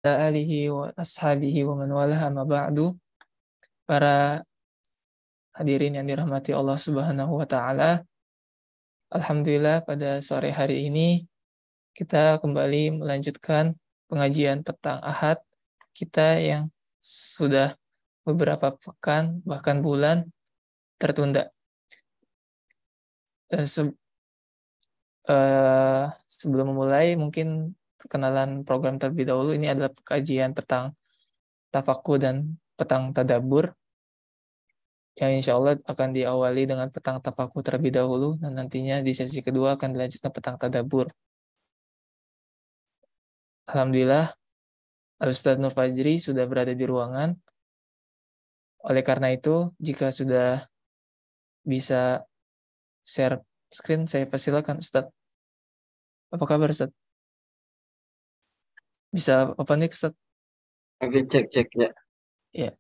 alihi wa ashabihi wa man walaha ma ba'du. Para hadirin yang dirahmati Allah Subhanahu wa taala. Alhamdulillah pada sore hari ini kita kembali melanjutkan pengajian petang Ahad kita yang sudah beberapa pekan bahkan bulan tertunda. Dan sebelum memulai mungkin perkenalan program terlebih dahulu. Ini adalah kajian petang tafakur dan petang tadabbur yang insya Allah akan diawali dengan petang tafakur terlebih dahulu, dan nantinya di sesi kedua akan dilanjutkan petang tadabbur. Alhamdulillah, Al-Ustadz Nur Fajri sudah berada di ruangan. Oleh karena itu, jika sudah bisa share screen, saya persilakan Ustadz. Apa kabar Ustadz? Bisa open mic Ustadz? Oke, cek ya. Ya, terima kasih.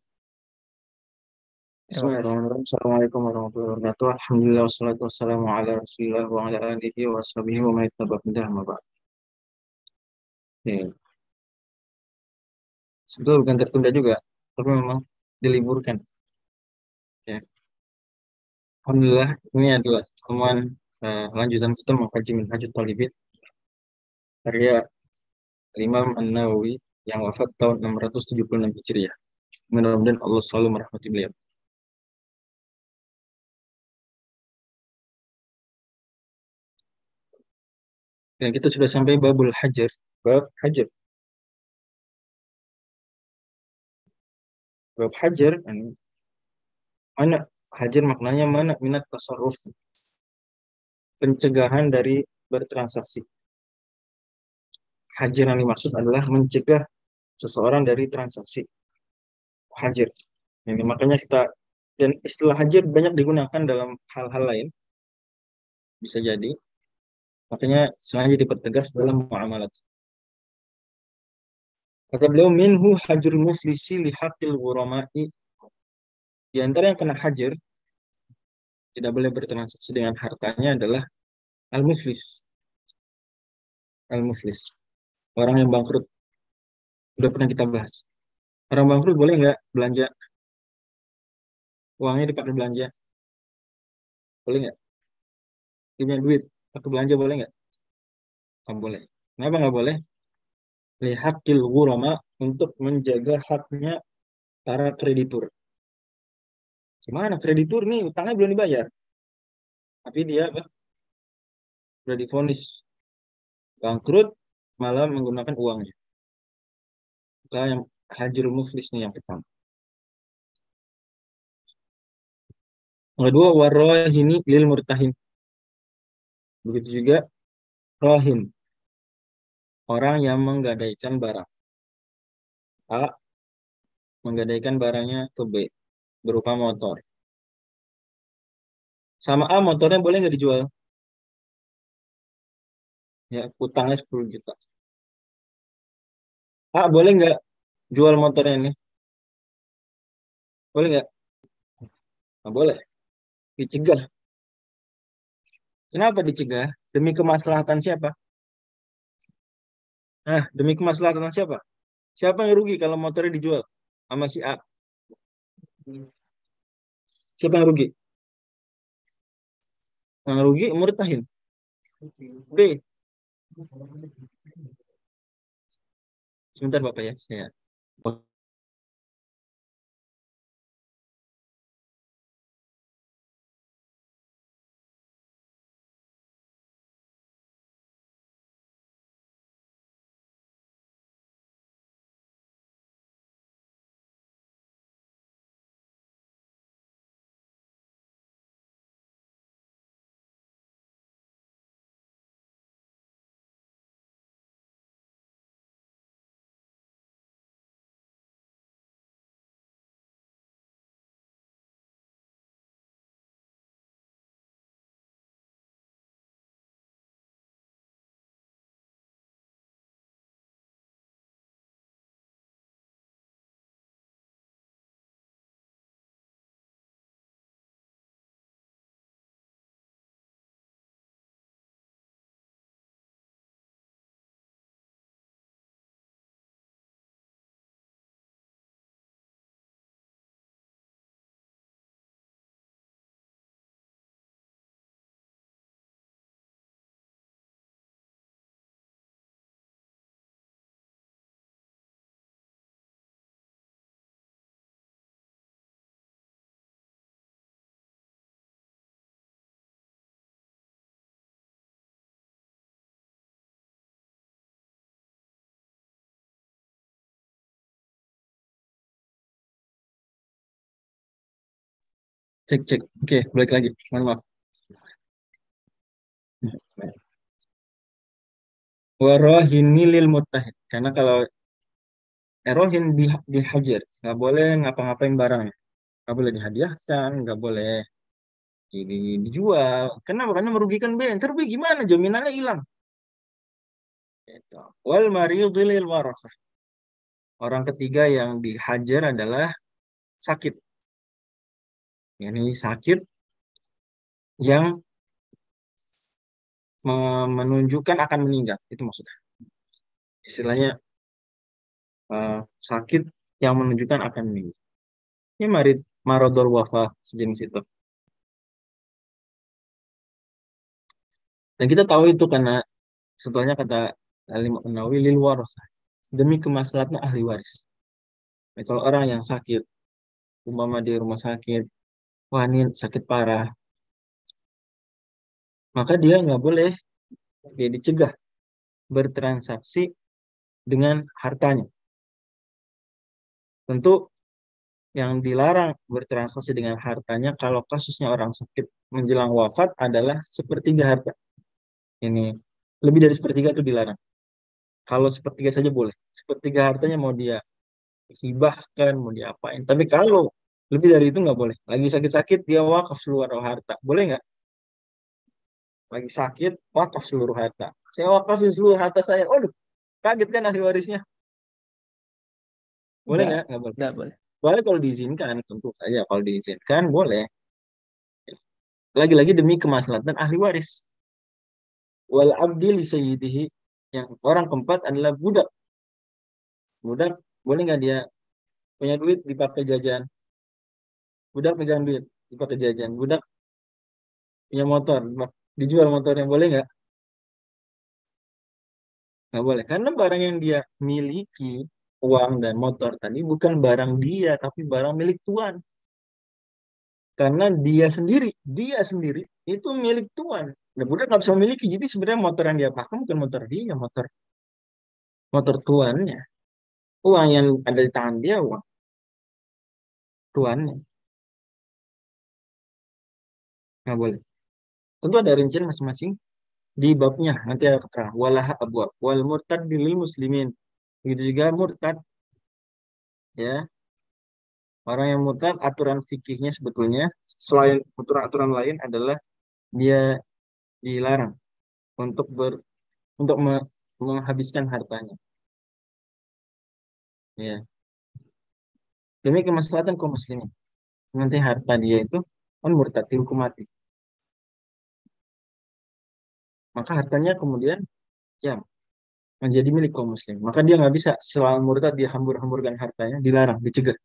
Bismillahirrahmanirrahim. Assalamualaikum warahmatullahi wabarakatuh. Alhamdulillah wassalatu wassalamu ala Rasulillah wa ala alihi wa sahbihi wa man ittaba' bidah ma ba'd. Oke. Sebetulnya bukan tertunda juga, tapi memang diliburkan. Ya. Alhamdulillah, ini adalah pertemuan lanjutan kita mengkaji Minhajut Talibin karya Imam An-Nawawi yang wafat tahun 676 Hijriah. Mudah-mudahan Allah selalu merahmati beliau. Dan kita sudah sampai babul hajar, bab hajar. Bab hajar, mana hajar maknanya mana minat tasarruf, pencegahan dari bertransaksi. Hajar yang dimaksud adalah mencegah seseorang dari transaksi. Hajar. Ini makanya kita, dan istilah hajar banyak digunakan dalam hal-hal lain, bisa jadi. Makanya sengaja dipertegas dalam muamalat. Kata beliau, minhu hajur muflisi lihaqil ghurama'i. Di antara yang kena hajar, tidak boleh bertransaksi dengan hartanya adalah al-muflis. Al-muflis. Orang yang bangkrut. Sudah pernah kita bahas. Orang bangkrut boleh nggak belanja? Uangnya dipakai belanja? Boleh nggak? Punya duit, pakai belanja boleh nggak? Nggak boleh. Kenapa nggak boleh? Lihaqil ghurama, untuk menjaga haknya para kreditur. Gimana kreditur nih utangnya belum dibayar, tapi dia apa? Sudah divonis bangkrut malah menggunakan uangnya. Nah, yang hajrul muflis nih yang pertama. Yang kedua warrohini lil murtahin. Begitu juga rohin, orang yang menggadaikan barang. A menggadaikan barangnya ke B berupa motor. Sama A motornya boleh nggak dijual? Ya utangnya 10 juta. A boleh nggak jual motornya ini? Boleh nggak? Nggak boleh. Dicegah. Kenapa dicegah? Demi kemaslahatan siapa? Nah, demi kemaslahatan siapa? Siapa yang rugi kalau motornya dijual sama si A? Siapa yang rugi? Yang rugi murtahin. B. Sebentar Bapak ya, saya Cek, cek. Oke, balik lagi. Mohon maaf. Warohini lil mutahid. Karena kalau rohin dihajar, nggak boleh ngapa-ngapain barangnya. Nggak boleh dihadiahkan, nggak boleh dijual. Kenapa? Karena merugikan B. Ntar B gimana? Jaminannya hilang. Gitu. Wal maridhu lil warasah. Orang ketiga yang dihajar adalah sakit. Ini sakit yang menunjukkan akan meninggal. Itu maksudnya. Istilahnya sakit yang menunjukkan akan meninggal. Ini maradul wafa sejenis itu. Dan kita tahu itu karena setelahnya kata Al-Imam Nawawi lil warasah. Demi kemaslahatan ahli waris. Nah, kalau orang yang sakit, umpama di rumah sakit, wah ini sakit parah, maka dia nggak boleh, dia dicegah bertransaksi dengan hartanya. Tentu yang dilarang bertransaksi dengan hartanya kalau kasusnya orang sakit menjelang wafat adalah sepertiga harta. Ini lebih dari sepertiga itu dilarang. Kalau sepertiga saja boleh. Sepertiga hartanya mau dia hibahkan, mau diapain. Tapi kalau lebih dari itu nggak boleh. Lagi sakit-sakit dia wakaf seluruh harta. Boleh nggak? Lagi sakit, wakaf seluruh harta. Saya wakafin seluruh harta saya. Waduh, kaget kan ahli warisnya. Boleh Enggak, nggak? Nggak boleh. enggak boleh. Boleh kalau diizinkan, tentu saja. Kalau diizinkan, boleh. Lagi-lagi demi kemaslahatan ahli waris. Wal abdi li sayyidihi. Yang orang keempat adalah budak. Budak, boleh nggak dia punya duit dipakai jajan? Budak pegang duit dipakai jajan. Budak punya motor, dijual motornya. Boleh nggak? Nggak boleh. Karena barang yang dia miliki, uang dan motor tadi, bukan barang dia, tapi barang milik tuan. Karena dia sendiri itu milik tuan. Nah, budak nggak bisa memiliki. Jadi sebenarnya motor yang dia pakai bukan motor dia, motor motor tuannya. Uang yang ada di tangan dia, uang tuannya. Nggak boleh. Tentu ada rincian masing-masing di babnya. Nanti ada keterangan. Walaha abwab. Wal murtad lil muslimin. Begitu juga murtad. Ya. Orang yang murtad, aturan fikihnya sebetulnya, selain aturan-aturan lain adalah dia dilarang untuk menghabiskan hartanya. Ya. Demi kemaslahatan kaum muslimin. Nanti harta dia itu kan murtad dihukum mati. Maka hartanya kemudian ya menjadi milik kaum muslim. Maka dia nggak bisa selama murtad dia hambur-hamburkan hartanya, dilarang, dicegah.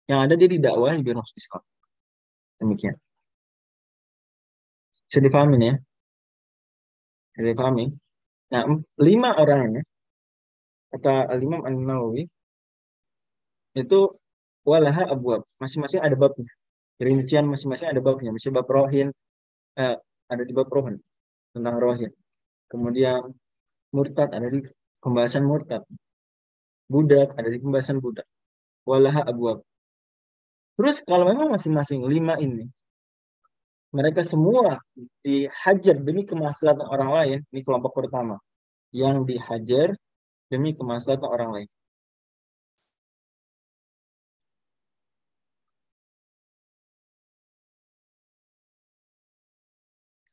Yang ada dia didakwahi biar masuk Islam. Demikian. Bisa difahami ya? Bisa difahami. Nah, lima orangnya kata Al-Imam An-Nawawi itu walaha abwab. Masing-masing ada babnya. Rincian masing-masing ada babnya. Misalnya bab rohin, eh, ada di bab rohin tentang rohin. Kemudian murtad ada di pembahasan murtad. Budak ada di pembahasan budak. Walaha abwab. Terus kalau memang masing-masing lima ini mereka semua dihajar demi kemaslahatan orang lain, ini kelompok pertama yang dihajar demi kemaslahatan orang lain.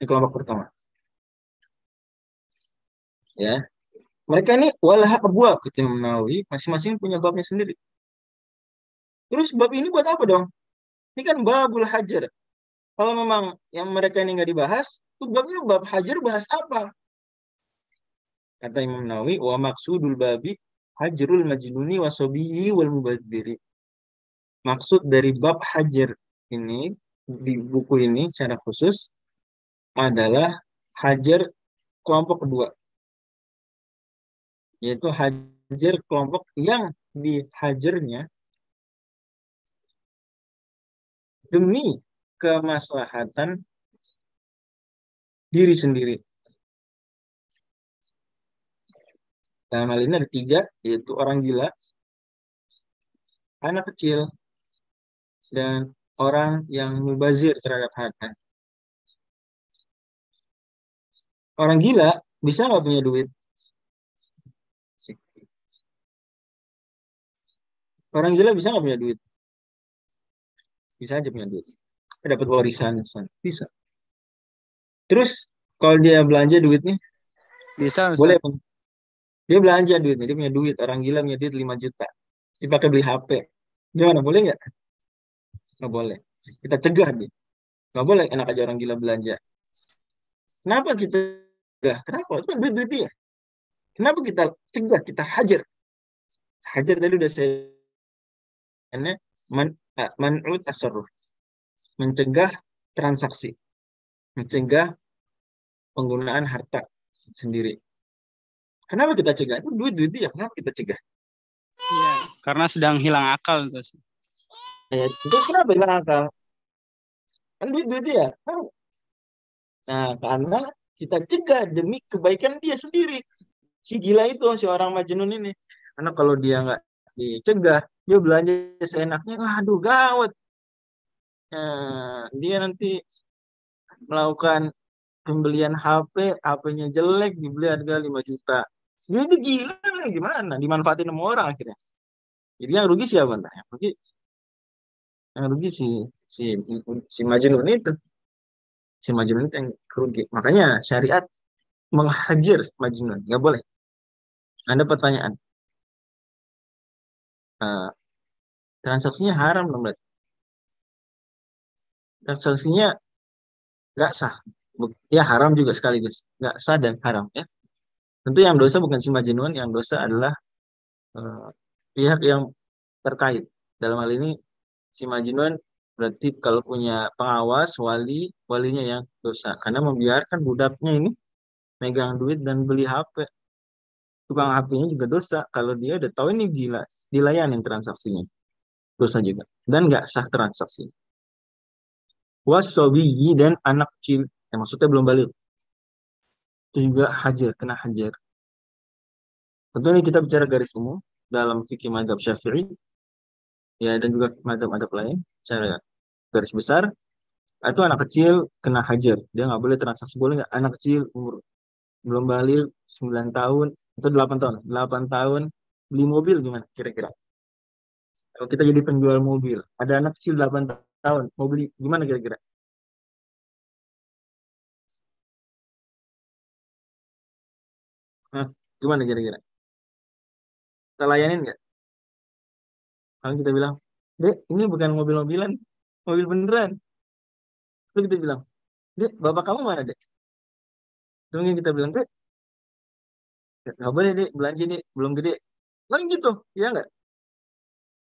Ini kelompok pertama, ya. Mereka ini walaha abwab kata Imam Nawawi, masing-masing punya babnya sendiri. Terus bab ini buat apa dong? Ini kan babul hajar. Kalau memang yang mereka ini nggak dibahas, tuh babnya bab hajar bahas apa? Kata Imam Nawawi, wa maksudul babi hajrul majnuni wa sabiyi wal mubadziri. Maksud dari bab hajar ini di buku ini secara khusus adalah hajar kelompok kedua, yaitu hajar kelompok yang dihajarnya demi kemaslahatan diri sendiri. Dalam hal ini ada tiga, yaitu orang gila, anak kecil, dan orang yang mubazir terhadap harta. Orang gila bisa nggak punya duit? Orang gila bisa nggak punya duit? Bisa aja punya duit. Dapat warisan misalnya. Bisa. Terus kalau dia belanja duitnya, Bisa, boleh. Ustaz. Dia belanja duitnya, dia punya duit. Orang gila punya duit 5 juta. Dipakai beli HP. Gimana? Boleh nggak? Nggak boleh. Kita cegah dia. Nggak boleh enak aja orang gila belanja. Kenapa kita cegah? Kenapa? Itu kan duit-duit dia. Kenapa kita cegah? Kita hajar. Hajar tadi udah saya ini man'u tasarruf. Mencegah transaksi. Mencegah penggunaan harta sendiri. Kenapa kita cegah? Itu duit-duit dia. Kenapa kita cegah? Iya, karena sedang hilang akal itu, Ustaz. Ya, terus kenapa hilang akal? Kan duit-duit dia. Nah, karena kita cegah demi kebaikan dia sendiri. Si gila itu, si orang Majnun ini. Karena kalau dia nggak dicegah, dia belanja seenaknya, waduh gawat. Dia nanti melakukan pembelian HP, HP-nya jelek, dibeli harga 5 juta. Dia itu gila, gimana? Dimanfaatin sama orang akhirnya. Jadi yang rugi siapa? Ntar? Yang rugi si si Majnun itu. Si Majnun itu yang rugi. Makanya syariat menghajar Majnun. Nggak boleh. Ada pertanyaan. Eh, transaksinya haram dong berarti. Transaksinya nggak sah. Ya haram juga sekaligus. Nggak sah dan haram ya. Tentu yang dosa bukan si Majnun, yang dosa adalah eh, pihak yang terkait. Dalam hal ini si Majnun berarti kalau punya pengawas, walinya yang dosa. Karena membiarkan budaknya ini megang duit dan beli HP. Tukang HP-nya juga dosa. Kalau dia udah tahu ini gila, dilayanin transaksinya. Dosa juga. Dan nggak sah transaksi. Wasobiyi dan anak kecil. Yang maksudnya belum balik. Itu juga hajar, kena hajar. Tentu ini kita bicara garis umum dalam fikih mazhab Syafi'i ya dan juga mazhab-mazhab lain secara garis besar itu anak kecil kena hajar dia nggak boleh transaksi boleh nggak anak kecil umur belum balik 9 tahun atau 8 tahun beli mobil gimana kira-kira kalau kita jadi penjual mobil ada anak kecil 8 tahun mau beli gimana kira-kira. Hah, gimana kira-kira kita layanin nggak kalau kita bilang dek ini bukan mobil-mobilan mobil beneran lalu kita bilang dek bapak kamu mana dek terus kita bilang dek nggak boleh dek belanja dek belum gede kan gitu ya nggak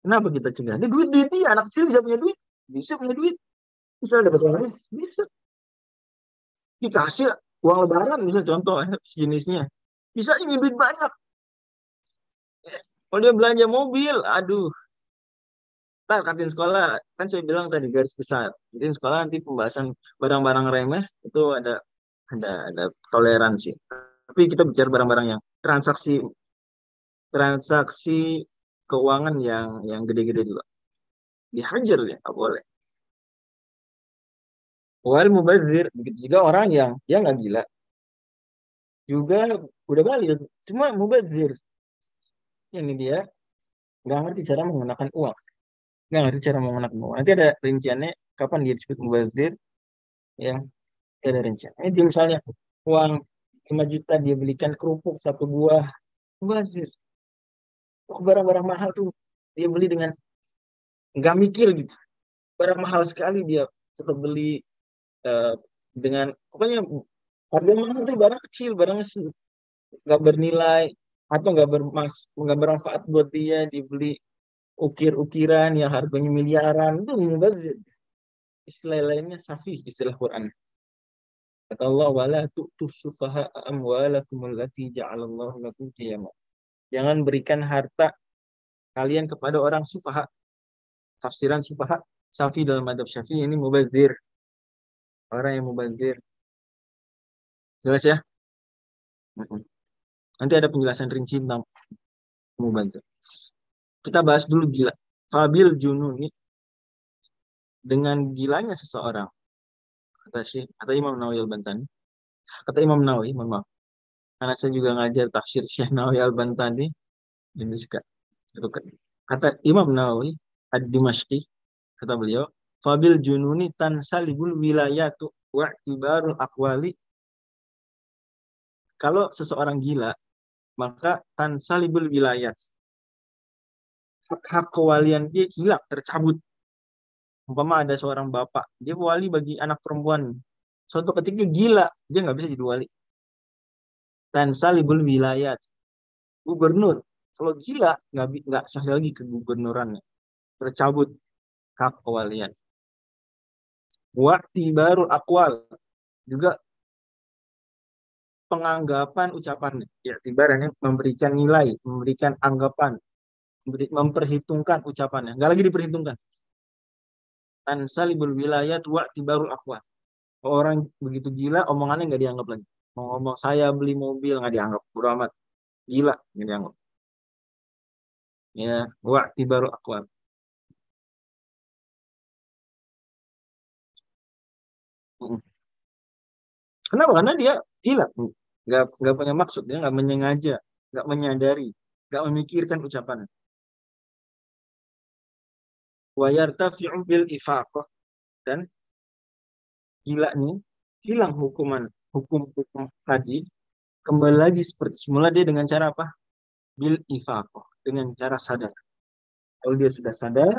kenapa kita cegah ini duit duit dia anak kecil bisa punya duit bisa punya duit bisa dapat uang bisa dikasih uang lebaran bisa contoh sejenisnya bisa ini duit banyak kalau dia belanja mobil aduh ntar kantin sekolah kan saya bilang tadi garis besar kantin sekolah nanti pembahasan barang-barang remeh itu ada toleransi tapi kita bicara barang-barang yang transaksi transaksi keuangan yang gede-gede dulu dihajar ya nggak boleh wal mubazir begitu juga orang yang nggak gila juga udah balik cuma mubazir ini dia nggak ngerti cara menggunakan uang nggak ngerti cara menggunakan uang nanti ada rinciannya kapan dia disebut mubazir ya ada rincian ini dia misalnya uang 5 juta dia belikan kerupuk satu buah mubazir barang-barang mahal tuh dia beli dengan nggak mikir gitu barang mahal sekali dia tetap beli eh, dengan pokoknya harga mahal itu barang kecil barangnya nggak bernilai atau nggak bermanfaat buat dia dibeli ukir-ukiran yang harganya miliaran itu mubazir istilah lainnya safih istilah Quran kata Allah wala tu'tu sufaha amwalakum allati ja'alallahu lakum qiyamah jangan berikan harta kalian kepada orang sufaha tafsiran sufaha safi dalam adab syafi'i ini mubazir orang yang mubazir jelas ya. Nanti ada penjelasan rinci tentang mubazir kita bahas dulu gila fabil jununi dengan gilanya seseorang, kata Imam Nawawi Al-Bantani, kata Imam Nawawi, mohon maaf, karena saya juga ngajar tafsir Syekh Nawawi Al-Bantani, ini suka. Kata Imam Nawawi Ad-Dimashqi, kata beliau, fabil jununi tansalibul wilayatu wa ibarul akwali. Kalau seseorang gila, maka tansalibul wilayat, hak kewalian dia hilang, tercabut. Umpama ada seorang bapak, dia wali bagi anak perempuan. Suatu ketika gila, dia nggak bisa jadi wali. Tansalibul wilayat, gubernur. Kalau gila, nggak sah lagi kegubernurannya. Tercabut hak kewalian. Waktu baru akwal, juga penganggapan ucapannya. Ya, ibaratnya memberikan nilai, memberikan anggapan, memperhitungkan ucapannya. Nggak lagi diperhitungkan. Tansalibul wilayat waktu baru akwal. Orang begitu gila, omongannya nggak dianggap lagi. Mau ngomong saya beli mobil nggak dianggap. Bodo amat. Gila nggak dianggap. Ya, waktu baru akwal. Kenapa? Karena dia gila. Nggak punya maksud. Dia nggak menyengaja. Nggak menyadari. Nggak memikirkan ucapannya. Wa yartafi'u bil ifaqah. Dan gila nih, hilang hukum-hukum tadi, kembali lagi seperti semula dia dengan cara apa? Bil ifaqah. Dengan cara sadar. Kalau dia sudah sadar,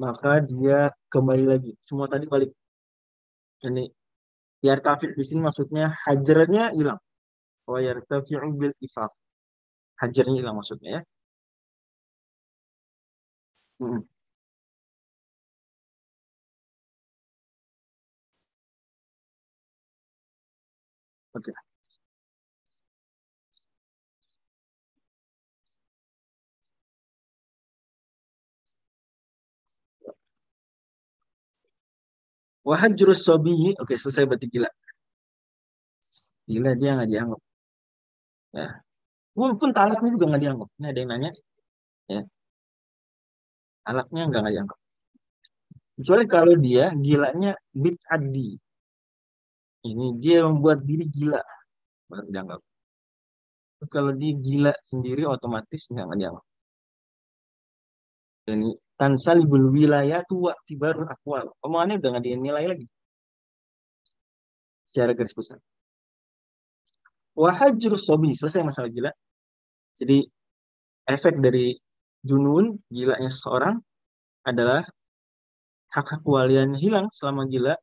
maka dia kembali lagi. Semua tadi balik. Ini yartafi' di sini maksudnya hajarnya hilang. Wa yartafi'u bil ifaq. Hajarnya hilang maksudnya ya. Hmm. Oke. Wa hajrus sabiyyi. Oke, selesai berarti gila. Gila dia nggak dianggap. Ya. Walaupun talaknya juga nggak dianggap. Ini ada yang nanya. Ya. Talaknya nggak dianggap. Kecuali kalau dia gilanya bid'adi. Ini dia membuat diri gila. Baru dianggap. Kalau dia gila sendiri otomatis nggak dianggap. Ini tansalibul wilayah tua tibaru akwal. Omongannya udah nggak dinilai lagi secara garis besar. Wahajur sobi, selesai masalah gila. Jadi efek dari junun, gilanya seseorang adalah hak-hak kewaliannya hilang selama gila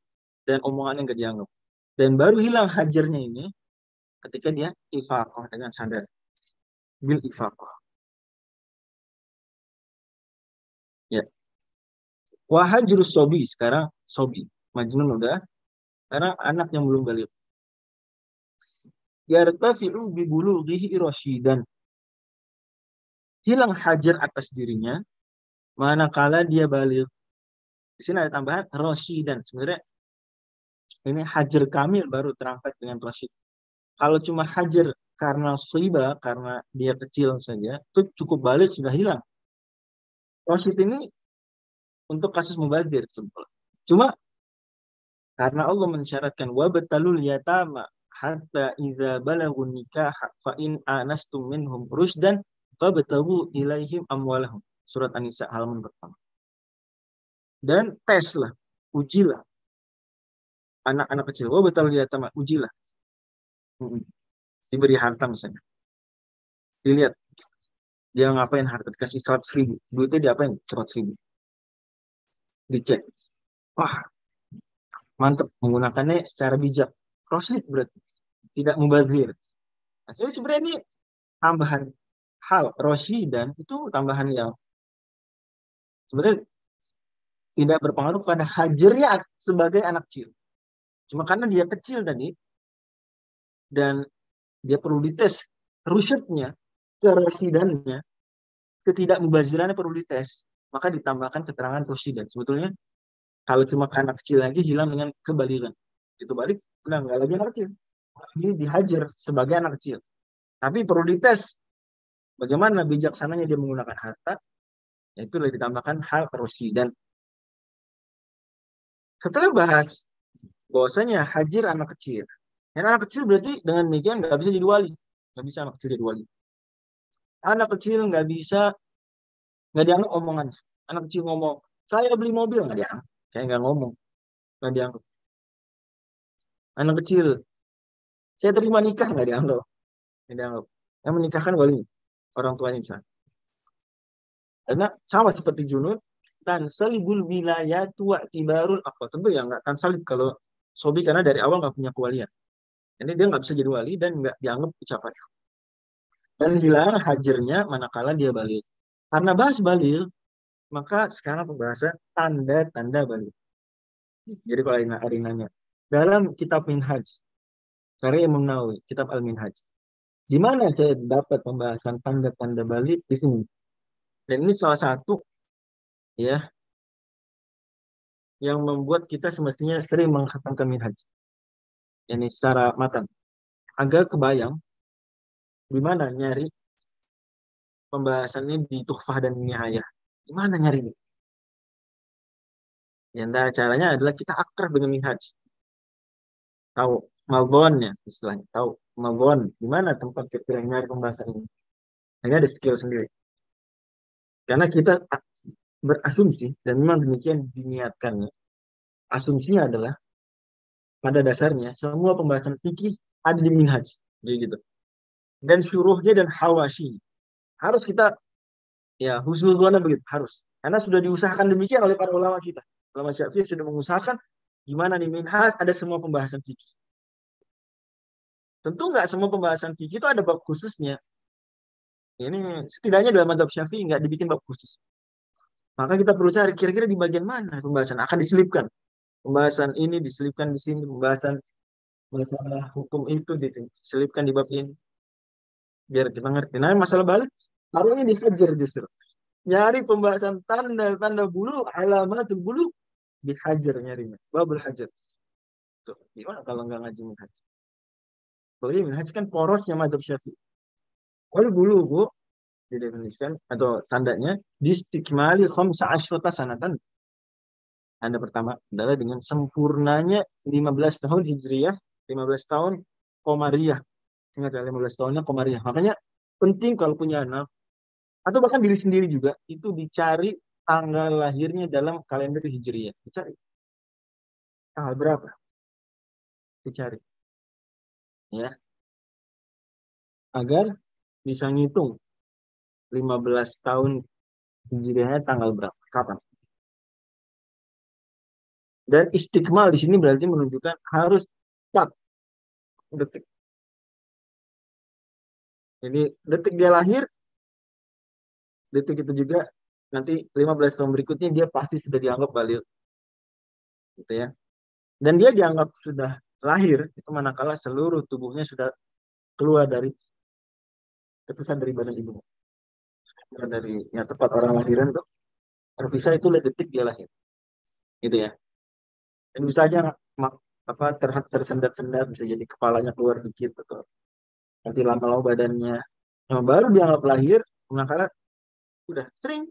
dan omongannya nggak dianggap. Dan baru hilang hajarnya ini ketika dia ifaqah dengan sadar. Bil ifaqah. Ya. Wahajur sobi, sekarang sobi. Majnun udah, sekarang anak yang belum balik. Yartafi'u bi bulughihi rasyidan. Hilang hajar atas dirinya manakala dia balik. Di sini ada tambahan rasyidan. Sebenarnya ini hajar kamil baru terangkat dengan rasyid. Kalau cuma hajar karena suiba, karena dia kecil saja, itu cukup balik sudah hilang. Rasyid ini untuk kasus mubadzir. Cuma karena Allah mensyaratkan wabtalul yatama hatta idza balagun nikah fa in anastum minhum rusdan fabtagu ilaihim amwalahum. Surat An-Nisa halaman pertama. Dan teslah, ujilah anak-anak kecil. Wabtalul yatama, ujilah. Diberi harta misalnya. Dilihat dia ngapain harta, dikasih 100.000. Duitnya diapain? 100.000. Dicek. Wah, mantep, menggunakannya secara bijak. Rasyid berarti. Tidak mubazir. Nah, jadi sebenarnya ini tambahan hal. Dan itu tambahan yang sebenarnya tidak berpengaruh pada hajarnya sebagai anak kecil. Cuma karena dia kecil tadi, dan dia perlu dites rusyidnya, kerasidannya, ketidakmubazirannya perlu dites. Maka ditambahkan keterangan rusyidan. Sebetulnya kalau cuma anak kecil lagi hilang dengan kebalikan. Itu balik, udah nggak lagi anak kecil. Ini dihajar sebagai anak kecil. Tapi perlu dites bagaimana bijaksananya dia menggunakan harta, yaitu ditambahkan hal dan Setelah bahas bahwasanya hajir anak kecil. Dan anak kecil berarti dengan demikian nggak bisa jadi wali. Nggak bisa anak kecil jadi wali. Anak kecil nggak dianggap omongannya. Anak kecil ngomong, saya beli mobil, nggak dianggap. Kayak nggak ngomong, nggak dianggap. Anak kecil, saya terima nikah, nggak dianggap. Nggak dianggap. Yang menikahkan wali, orang tuanya misalnya. Karena sama seperti Junun, tansalibul wilayatu wa'tibarul apa. Tentu ya nggak tansalib kalau sobi karena dari awal nggak punya kewalian. Jadi dia nggak bisa jadi wali dan nggak dianggap ucapannya. Dan hilang hajarnya manakala dia balik. Karena bahas balik, maka sekarang pembahasan tanda-tanda balik. Jadi kalau Arinanya, dalam kitab Minhaj, karya Imam Nawawi, kitab Al-Minhaj, di mana saya dapat pembahasan tanda-tanda balik di sini. Dan ini salah satu ya yang membuat kita semestinya sering menghatamkan Minhaj. Ini secara matan. Agar kebayang di mana nyari pembahasannya di Tuhfah dan Nihayah. Di mana nyari ini? Di antara caranya adalah kita akrab dengan Minhaj. Tahu Maldonnya istilahnya. Tahu Maldon. Di mana tempat kita nyari pembahasan ini? Hanya ada skill sendiri. Karena kita berasumsi, dan memang demikian diniatkannya. Asumsinya adalah, pada dasarnya, semua pembahasan fikih ada di Minhaj. Jadi gitu. Dan syuruhnya dan hawashi. Harus kita, ya husnuzwana begitu, harus. Karena sudah diusahakan demikian oleh para ulama kita. Ulama Syafi'i sudah mengusahakan, gimana nih Minhaj ada semua pembahasan fikih. Tentu nggak semua pembahasan fikih itu ada bab khususnya. Ini setidaknya dalam mazhab Syafi'i nggak dibikin bab khusus. Maka kita perlu cari kira-kira di bagian mana pembahasan akan diselipkan. Pembahasan ini diselipkan di sini, pembahasan masalah hukum itu diselipkan di bab ini. Biar kita ngerti. Nah, masalah balik, harusnya dihajar justru. Nyari pembahasan tanda-tanda bulu, alamatul bulu, dihajar nyarinya. Babul hajar. Tuh, gimana kalau nggak ngaji minhaj? Kalau ini minhaj kan porosnya mazhab Syafi'i. Kalau bulu, Bu, didefinisikan atau tandanya distikmali khamsa asyrata sanatan. Tanda pertama adalah dengan sempurnanya 15 tahun Hijriyah, 15 tahun Qamariyah. Ingat ya, 15 tahunnya Qamariyah. Makanya penting kalau punya anak, atau bahkan diri sendiri juga, itu dicari tanggal lahirnya dalam kalender Hijriyah. Dicari. Tanggal berapa? Dicari. Ya. Agar bisa ngitung 15 tahun Hijriyahnya tanggal berapa. Kapan? Dan istiqmal di sini berarti menunjukkan harus tepat detik. Jadi detik dia lahir, detik itu juga nanti 15 tahun berikutnya dia pasti sudah dianggap balik. Gitu ya. Dan dia dianggap sudah lahir itu manakala seluruh tubuhnya sudah keluar dari terpisah dari badan ibu. Dari ya tepat orang lahiran tuh terpisah itu detik dia lahir. Gitu ya. Dan bisa aja apa tersendat-sendat bisa jadi kepalanya keluar dikit atau nanti lama-lama badannya yang baru dianggap lahir manakala udah sering.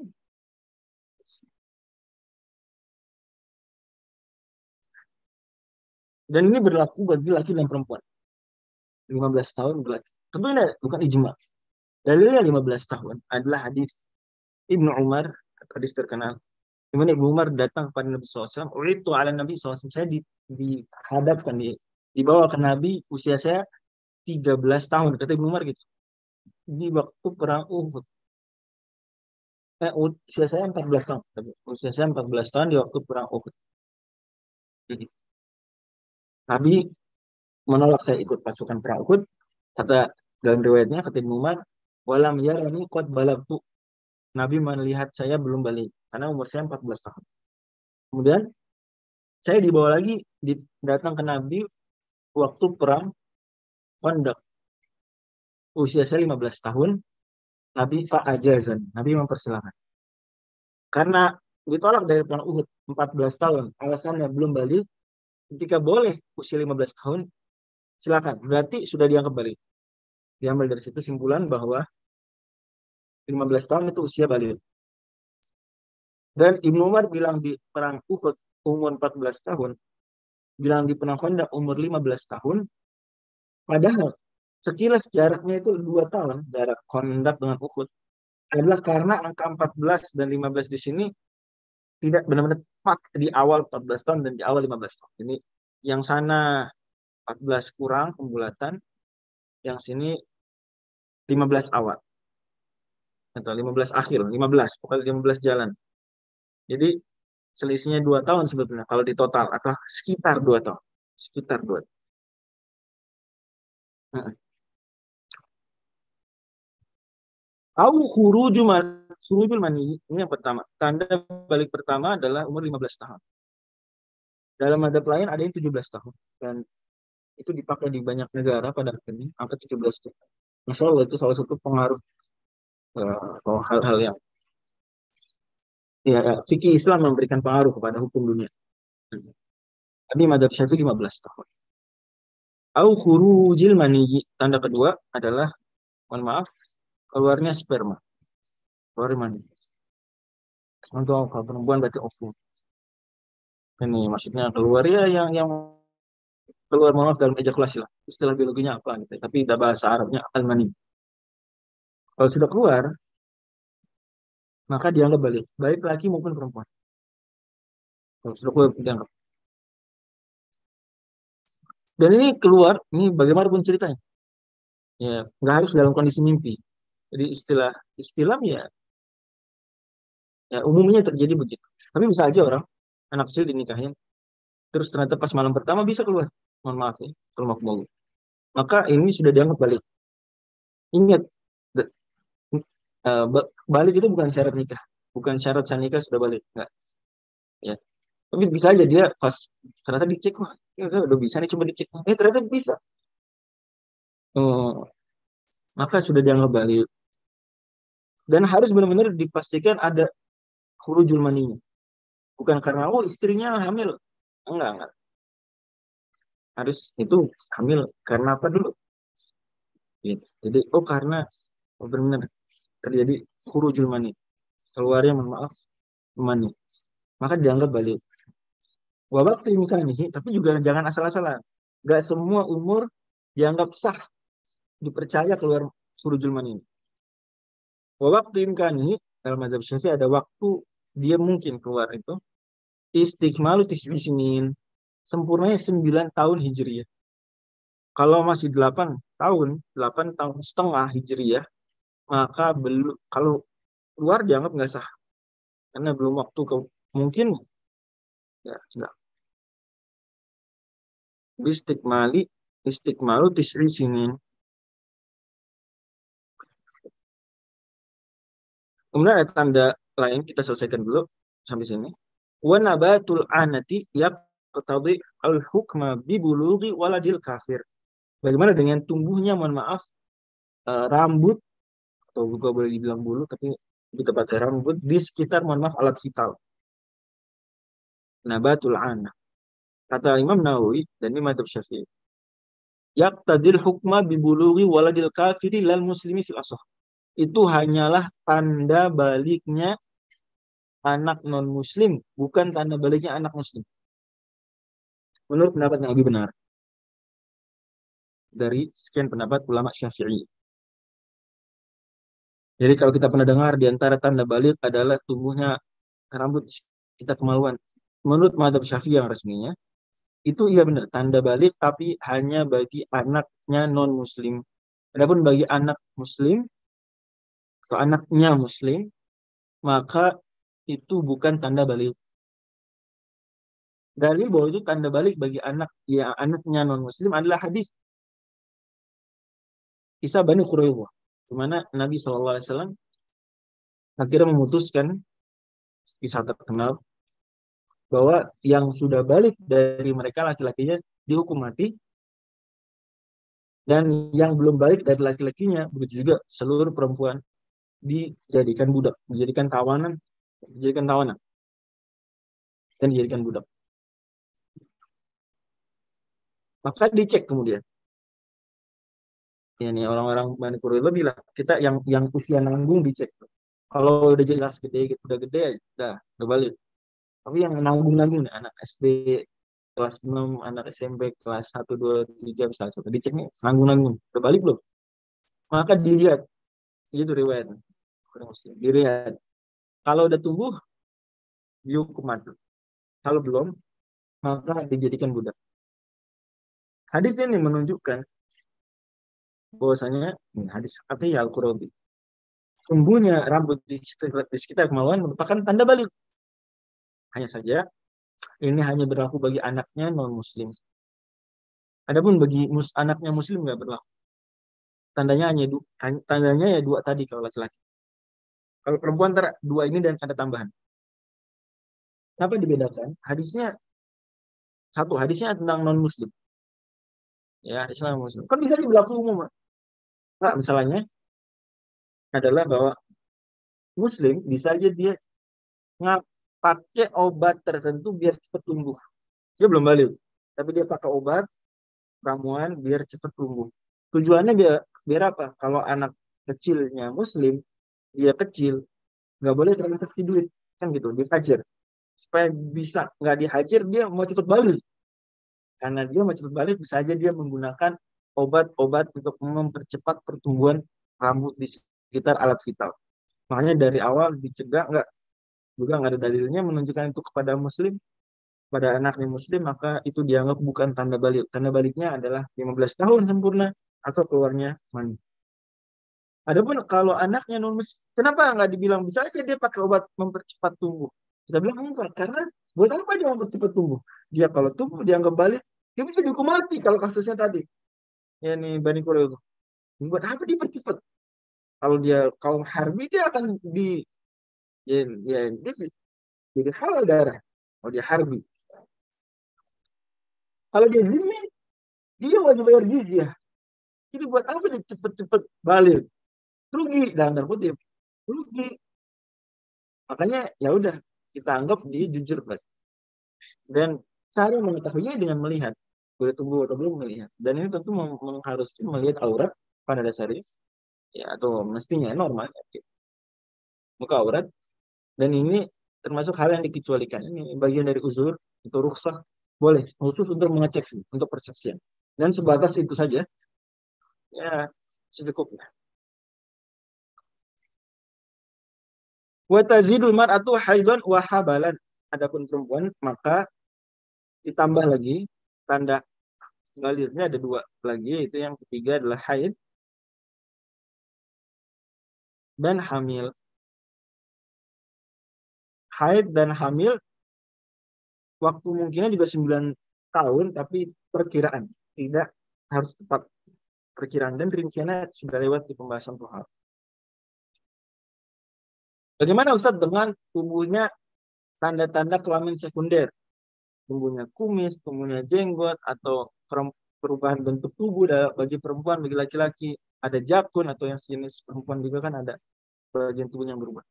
Dan ini berlaku bagi laki dan perempuan. 15 tahun berlaku. Tentu ini bukan ijma. Dalilnya 15 tahun adalah hadis Ibnu Umar, hadis terkenal. Di mana Ibnu Umar datang kepada Nabi SAW. Uritu ala Nabi SAW. Saya dihadapkan, dibawa ke Nabi usia saya 13 tahun. Kata Ibnu Umar gitu. Di waktu perang Uhud. Usia saya 14 tahun. Usia saya 14 tahun di waktu perang Uhud. Jadi, Nabi menolak saya ikut pasukan perang Uhud. Kata dalam riwayatnya, kata Ibnu Umar, walam yarani qad balagtu. Nabi melihat saya belum balik karena umur saya 14 tahun. Kemudian saya dibawa lagi datang ke Nabi waktu perang Khandaq. Usia saya 15 tahun, Nabi fa'ajazan. Nabi mempersilahkan. Karena ditolak dari perang Uhud 14 tahun, alasannya belum balik. Ketika boleh usia 15 tahun, silakan. Berarti sudah dianggap balik. Diambil dari situ simpulan bahwa 15 tahun itu usia balik. Dan Ibnu Umar bilang di perang Uhud, umur 14 tahun, bilang di Perang Khandaq umur 15 tahun, padahal sekilas jaraknya itu 2 tahun, jarak Khandaq dengan Uhud, adalah karena angka 14 dan 15 di sini tidak benar-benar tepat di awal 14 tahun dan di awal 15 tahun. Ini yang sana 14 kurang pembulatan, yang sini 15 awal. Atau 15 akhir, 15, pokoknya 15 jalan. Jadi selisihnya 2 tahun sebetulnya kalau di total, atau sekitar 2 tahun. Sekitar 2 tahun. Heeh. Au khurujul mani, ini yang pertama. Tanda balik pertama adalah umur 15 tahun. Dalam madhab lain ada yang 17 tahun. Dan itu dipakai di banyak negara pada akhirnya, angka 17 tahun. Masya Allah, itu salah satu pengaruh atau hal-hal yang ya, fikih Islam memberikan pengaruh kepada hukum dunia. Tapi madhab Syafi'i 15 tahun. Au khurujil mani, tanda kedua adalah, mohon maaf, keluarnya sperma, keluar mani. Untuk kalau perempuan berarti ovum. Ini maksudnya keluar ya, yang keluar, mohon maaf, dalam ejakulasi lah. Istilah biologinya apa gitu. Tapi bahasa Arabnya al-mani. Kalau sudah keluar, maka dianggap balik, baik laki maupun perempuan. Kalau sudah keluar dianggap. Dan ini keluar, ini bagaimanapun ceritanya. Ya, nggak harus dalam kondisi mimpi. Jadi istilah ya umumnya terjadi begitu. Tapi bisa aja orang, anak kecil dinikahin, terus ternyata pas malam pertama bisa keluar. Mohon maaf ya, kalau mau. Maka ini sudah dianggap balik. Ingat, balik itu bukan syarat nikah. Bukan syarat sah nikah sudah balik. Enggak. Ya. Tapi bisa aja dia pas ternyata dicek, wah, ya udah bisa nih, coba dicek. Ternyata bisa. Maka sudah dianggap balik. Dan harus benar-benar dipastikan ada khurujul maninya. Bukan karena, oh istrinya hamil. Enggak. Harus itu hamil karena apa dulu? Gitu. Jadi, karena benar-benar terjadi khurujul mani. Keluarnya, mohon maaf, mani. Maka dianggap balik. Wabak nih, tapi juga jangan asal-asalan. Gak semua umur dianggap sah, dipercaya keluar khurujul mani. Wabak nih, dalam mazhab Syafi'i ada waktu dia mungkin keluar itu. Istiqmalu tisbisinin. Sempurnanya 9 tahun Hijriyah. Kalau masih 8 tahun, 8 tahun setengah Hijriyah, maka belum, kalau keluar dianggap nggak sah. Karena belum waktu mungkin ya enggak. Istiqmalu tisri sinin. Kemudian ada tanda lain, kita selesaikan dulu sampai sini. Wa nabatul anati yaqtadi al-hukma bi bulughi waladil kafir. Bagaimana dengan tumbuhnya, mohon maaf, rambut, atau juga boleh dibilang bulu, tapi lebih tepatnya rambut di sekitar, mohon maaf, alat vital. Nabatul ana. Kata Imam Nawawi dan Imam Syafi'i, yaqtadil hukma bi bulughi waladil kafiri lal muslimi fil asah. Itu hanyalah tanda baliknya anak non-muslim, bukan tanda baliknya anak muslim. Menurut pendapat yang lebih benar dari sekian pendapat ulama Syafi'i. Jadi kalau kita pernah dengar di antara tanda balik adalah tumbuhnya rambut kita kemaluan. Menurut mazhab Syafi'i yang resminya, itu iya benar, tanda balik, tapi hanya bagi anaknya non-muslim. Adapun bagi anak muslim atau anaknya muslim, maka itu bukan tanda balik. Dalil bahwa itu tanda balik bagi anaknya non-muslim adalah hadis Isa Bani Quraybah, di mana Nabi SAW akhirnya memutuskan, kisah terkenal, bahwa yang sudah balik dari mereka laki-lakinya dihukum mati, dan yang belum balik dari laki-lakinya, begitu juga seluruh perempuan, dijadikan budak, dijadikan tawanan, dan dijadikan budak. Maka dicek kemudian. Ini orang-orang Bani Quraizah bilang, kita yang usia nanggung dicek. Kalau udah jelas gede, udah gede, udah balik. Tapi yang nanggung-nanggung nih, anak SD kelas 6, anak SMP kelas 1, 2, 3 misalnya. Dicek nih, nanggung-nanggung. Udah balik belum? Maka dilihat. Itu riwayat. Dilihat. Kalau udah tumbuh, dihukum mati. Kalau belum, maka dijadikan budak. Hadis ini menunjukkan bahwasanya hadis artinya Al-Qurabi. Tumbuhnya rambut di sekitar kemaluan merupakan tanda balik. Hanya saja ini hanya berlaku bagi anaknya non-muslim. Adapun bagi anaknya muslim nggak berlaku. Tandanya ya dua tadi kalau laki-laki. Kalau perempuan dua ini dan ada tambahan. Kenapa dibedakan? Hadisnya tentang non-muslim. Ya, hadisnya non-muslim. Kan bisa berlaku umum. Nah, misalnya adalah bahwa muslim bisa aja dia nggak pakai obat tertentu biar cepat tumbuh. Dia belum balik, tapi dia pakai obat ramuan biar cepat tumbuh. Tujuannya biar apa? Kalau anak kecilnya muslim, dia kecil, nggak boleh transaksi duit, kan gitu, dihajar. Supaya bisa nggak dihajar, dia mau cepat balik. Karena dia mau cepat balik, bisa aja dia menggunakan obat-obat untuk mempercepat pertumbuhan rambut di sekitar alat vital. Makanya dari awal dicegah nggak ada dalilnya menunjukkan itu kepada muslim, pada anaknya muslim, maka itu dianggap bukan tanda balik. Tanda baliknya adalah 15 tahun sempurna atau keluarnya mani. Adapun kalau anaknya non muslim, kenapa nggak dibilang bisa aja dia pakai obat mempercepat tumbuh? Kita bilang enggak, karena buat apa dia mempercepat tumbuh? Dia kalau tumbuh dianggap balik, dia bisa dihukum mati kalau kasusnya tadi. Ya nih Bani Quraidah itu. Buat apa dipercepat? Kalau dia kaum harbi dia akan dia jadi halal darah. Kalau dia harbi. Kalau dia zimmi, dia wajib bayar jizyah. Jadi buat apa dia cepet-cepet balik? Rugi dalam tanda kutip. Rugi. Makanya ya udah kita anggap dia jujur balik. Dan cara mengetahuinya dengan melihat boleh tumbuh atau belum melihat. Dan ini tentu mengharuskan melihat aurat pada dasarnya ya atau mestinya normal ya. Muka aurat dan ini termasuk hal yang dikecualikan. Ini bagian dari uzur itu rukhsah boleh khusus untuk mengecek untuk persaksian. Dan sebatas itu saja ya secukupnya. Wa tazidul mar'atu haidhan wa habalan. Adapun perempuan maka ditambah lagi tanda galirnya ada dua lagi, yaitu yang ketiga adalah haid dan hamil. Haid dan hamil waktu mungkinnya juga 9 tahun, tapi perkiraan tidak harus tepat perkiraan, dan rinciannya sudah lewat di pembahasan Tuhar. Bagaimana Ustadz dengan tubuhnya tanda-tanda kelamin sekunder? Tumbuhnya kumis, tumbuhnya jenggot, atau perubahan bentuk tubuh bagi perempuan, bagi laki-laki. Ada jakun atau yang sejenis perempuan juga kan ada bagian tubuh yang berubah.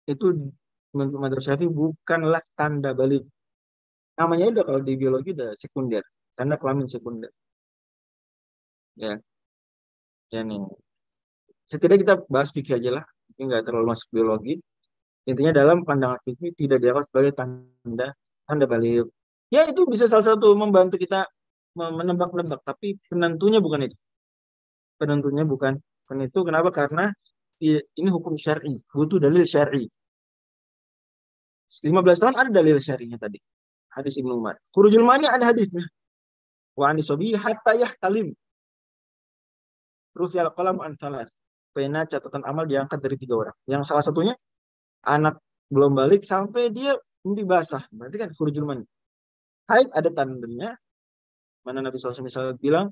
Itu menurut Madzhab Syafi'i bukanlah tanda balik. Namanya udah kalau di biologi udah sekunder, tanda kelamin sekunder. Ya, ya nih. Setidaknya kita bahas fikih aja lah, ini nggak terlalu masuk biologi. Intinya dalam pandangan fikih tidak dianggap sebagai tanda balik. Ya itu bisa salah satu membantu kita menebak-nebak, tapi penentunya bukan itu. Penentunya bukan itu. Kenapa? Karena ini hukum syar'i, butuh dalil syar'i. 15 tahun ada dalil syar'inya tadi. Hadis Ibnu Umar. Khurujul mani ada hadisnya. Wa anisobi hatta yahtalim. Terus ya qalam an salas. Pena catatan amal diangkat dari 3 orang. Yang salah satunya anak belum balik sampai dia mimpi basah. Berarti kan khurujul mani. Haid ada tandanya. Mana Nabi SAW misalnya bilang,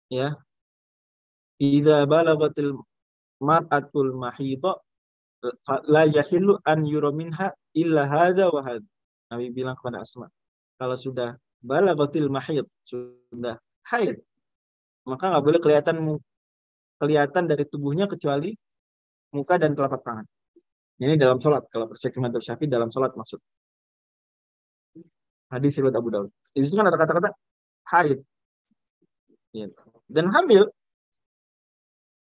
ya, idza balagatil mar'atul mahidha la yahillu an yura minha illa hadza wa hadza. Nabi bilang kepada Asma, kalau sudah balagatil mahid, sudah haid, maka nggak boleh kelihatan dari tubuhnya kecuali muka dan telapak tangan. Ini dalam sholat, kalau perspektif Madzhab Syafi'i dalam sholat maksud. Hadis riwayat Abu Daud. Itu kan ada kata-kata haid. Ya. Dan hamil,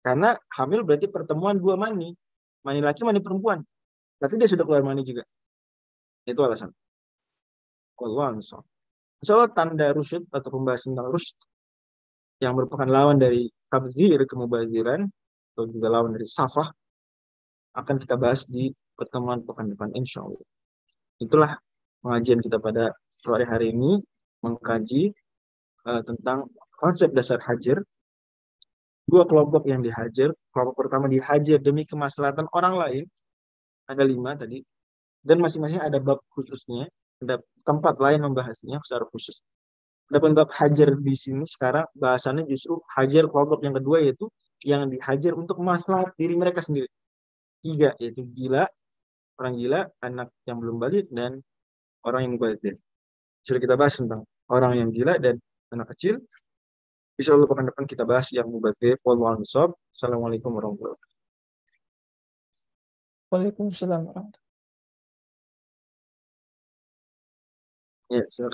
karena hamil berarti pertemuan 2 mani laki, mani perempuan. Berarti dia sudah keluar mani juga. Itu alasan. Wallahu a'lam. Soal tanda rusyd atau pembahasan tentang rusyd yang merupakan lawan dari tabzir, kemubaziran, atau juga lawan dari safah, akan kita bahas di pertemuan pekan depan insya Allah. Itulah pengajian kita pada sore hari ini, mengkaji tentang konsep dasar hajar. Dua kelompok yang dihajar. Kelompok pertama dihajar demi kemaslahatan orang lain. Ada 5 tadi. Dan masing-masing ada bab khususnya. Ada tempat lain membahasnya secara khusus. Adapun bab hajar di sini sekarang bahasannya justru hajar kelompok yang kedua, yaitu yang dihajar untuk maslahat diri mereka sendiri. 3, yaitu gila, orang gila, anak yang belum balik, dan orang yang mubazir. Sudah kita bahas tentang orang yang gila dan anak kecil. Insya Allah pekan depan kita bahas yang mubazir. Wallahu a'lam. Assalamualaikum warahmatullahi wabarakatuh. Waalaikumsalam warahmatullahi wabarakatuh. Ya, silakan.